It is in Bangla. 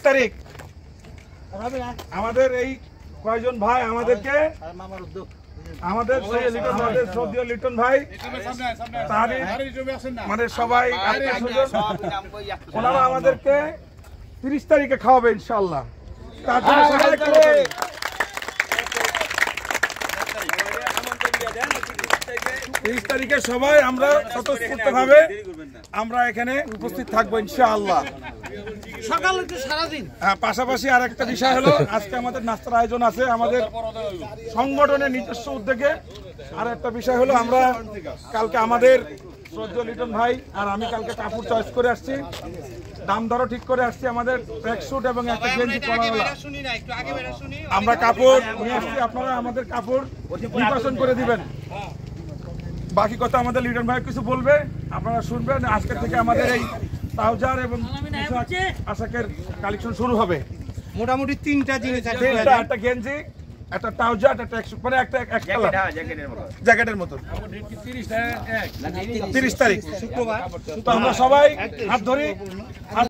তারিখ আমাদের এই কয়জন ভাই আমাদেরকে আমাদের শ্রদ্ধেয় লিটন ভাই মানে সবাই ওনারা আমাদেরকে 30 তারিখে খাওয়াবে ইনশাআল্লাহ। তার জন্য সবাইকে 30 তারিখে সবাই আমরা স্বতঃস্ফূর্তভাবে আমরা এখানে উপস্থিত থাকবো ইনশাআল্লাহ। পাশাপাশি আর একটা বিষয় হলো আজকে আমাদের নাস্তার আয়োজন আছে আমাদের সংগঠনের নিজস্ব উদ্যোগে। আর একটা বিষয় হলো আমরা কালকে আমাদের শ্রদ্ধেয় লিটন ভাই আর আমি কালকে কাপড় চয়েস করে আসছি, দাম দরও ঠিক করে আসছি। আমাদের ট্র্যাক স্যুট এবং একটা গেঞ্জি আমরা কাপড় নিয়ে আসছি, আপনারা আমাদের কাপড় নির্বাচন করে দিবেন। বাকি কথা আমাদের লিটন ভাই কিছু বলবে, আপনারা শুনবেন। আজকে থেকে আমাদের এই ট্রাউজার এবং আশাকের কালেকশন শুরু হবে। মোটামুটি 3টা জিনিস, একটা গেঞ্জি, একটা ট্রাউজার, একটা ট্র্যাক স্যুট, মানে একটা জ্যাকেটের মতো। 30 তারিখ শুক্রবার। তো আমরা সবাই হাত ধরি।